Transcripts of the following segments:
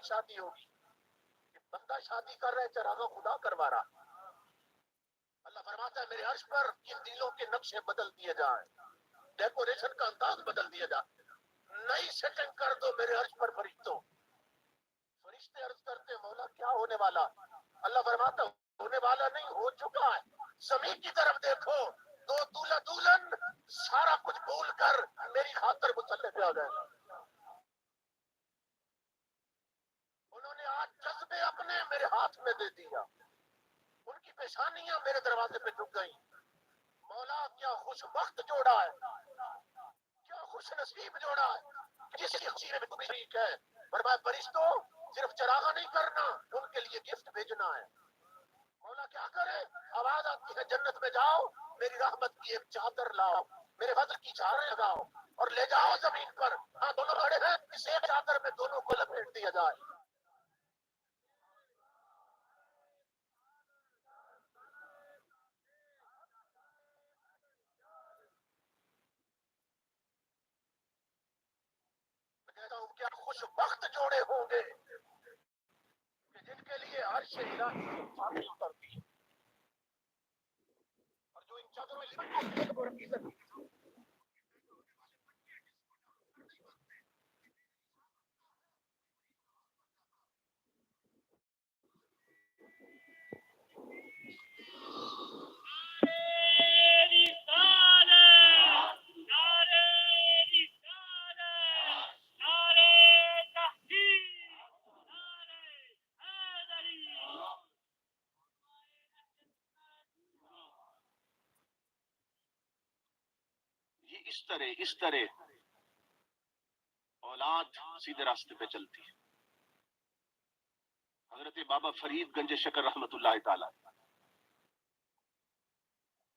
کی شادی ہوگی. بندہ شادی کر رہے چراغا خدا کروا رہا. اللہ فرماتا ہے میرے عرش پر ان دلوں کے نقشے بدل دیے جائیں, ڈیکوریشن کا انداز بدل دیا جائے, نئی سیٹنگ کر دو میرے عرش پر فرشتوں. فرشتے عرض کرتے مولا کیا ہونے والا؟ اللہ فرماتا ہونے والا نہیں, ہو چکا ہے. زمین کی طرف دیکھو, دو دولہا دلہن سارا کچھ بھول کر میری خاطر مسلح پہ آ گئے. انہوں نے آج جذبے اپنے میرے ہاتھ میں دے دیا, ان کی پیشانیاں میرے دروازے پہ جھک گئیں. مولا کیا خوش وقت جوڑا ہے, کیا خوش نصیب جوڑا ہے, جس کی خوشی میں تم شریک ہے. فرمایا فرشتوں صرف چراغا نہیں کرنا, ان کے لیے گفٹ بھیجنا ہے. مولا کیا کرے؟ آواز آتی ہے جنت میں جاؤ, میری رحمت کی ایک چادر لاؤ, میرے فضل کی چادر لگاؤ اور لے جاؤ زمین پر. ہاں دونوں بڑے ہیں, اس ایک چادر میں دونوں کو لپیٹ دیا جائے. میں کہتا ہوں کیا خوش وقت جوڑے ہوں گے کہ جن کے لیے عرش الہی سے چادر اترتی ہے, اور جو ان چادروں میں لپٹ کر رکھی سکتی. یہ اس طرح اولاد سیدھے راستے پہ چلتی ہے. حضرت بابا فرید گنج شکر رحمت اللہ تعالی,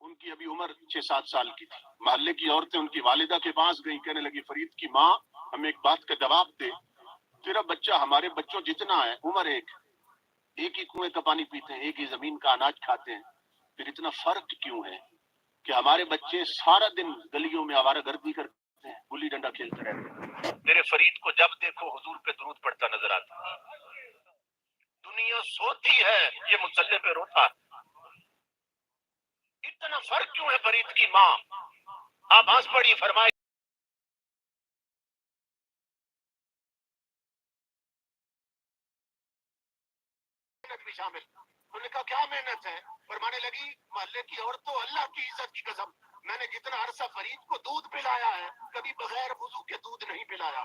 ان کی ابھی عمر 6-7 سال کی تھی. محلے کی عورتیں ان کی والدہ کے پاس گئیں, کہنے لگی فرید کی ماں ہمیں ایک بات کا جواب دے, تیرا بچہ ہمارے بچوں جتنا ہے, عمر ایک ہی کنویں کا پانی پیتے ہیں, ایک ہی زمین کا اناج کھاتے ہیں, پھر اتنا فرق کیوں ہے کہ ہمارے بچے سارا دن گلیوں میں آوارہ گردی کرتے ہیں, گلی ڈنڈا کھیلتے رہتے ہیں. میرے فرید کو جب دیکھو حضور پہ درود پڑھتا نظر آتا. دنیا سوتی ہے, یہ مصلی پہ روتا. اتنا فرق کیوں ہے فرید کی ماں؟ آپ آنس پڑی, فرمائے بھی شامل. انہوں نے کہا کیا محنت ہے؟ فرمانے لگی محلے کی عورتوں اللہ کی عزت کی قسم, میں نے جتنا عرصہ فرید کو دودھ پلایا ہے کبھی بغیر وضو کے دودھ نہیں پلایا.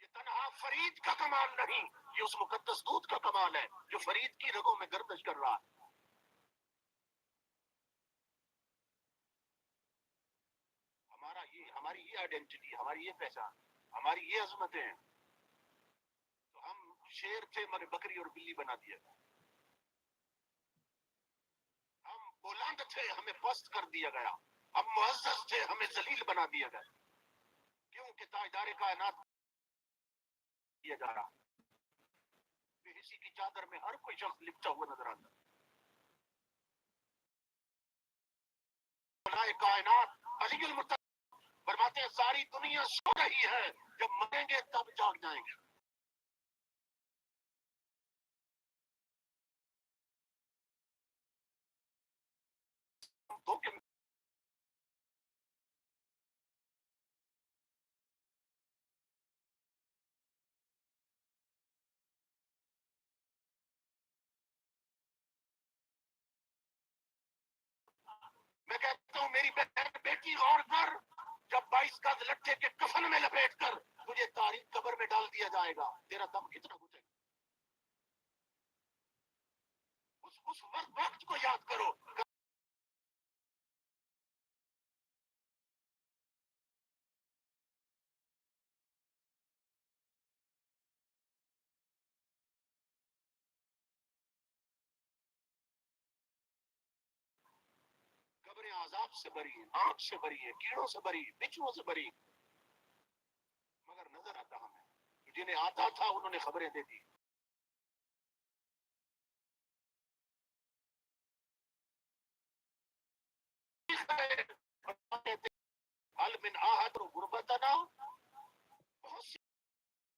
یہ تنہا فرید کا کمال نہیں, یہ اس مقدس دودھ کا کمال ہے جو فرید کی رگوں میں گردش کر رہا ہے. ہماری یہ آئیڈینٹی, ہماری یہ پہچان, ہماری یہ عظمتیں ہیں. تو ہم شیر تھے مگر بکری اور بلی بنا دیا گیا. ہم بلند تھے ہمیں پست کر دیا گیا. ہم معزز تھے ہمیں ذلیل بنا دیا گیا. کیوں کہ تاجدار کائنات کیا جا رہا, اسی کی چادر میں ہر کوئی شخص لپٹا ہوا نظر آتا. کائنات علی المرتضی فرماتے ہیں ساری دنیا سو رہی ہے, جب مریں گے تب جاگ جائیں گے. میں کہتا ہوں میری بہن بیٹی غور کر, جب 22 گز لٹھے کے کفن میں لپیٹ کر تجھے تاریخ قبر میں ڈال دیا جائے گا, تیرا دم کتنا گھٹے گا. اس وقت کو یاد کرو. قبریں عذاب سے بری ہیں, آنکھ سے بری ہیں, کیڑوں سے بری, بچھوؤں سے بری, مگر نظر آتا ہمیں. جنہیں آتا تھا انہوں نے خبریں دے دی.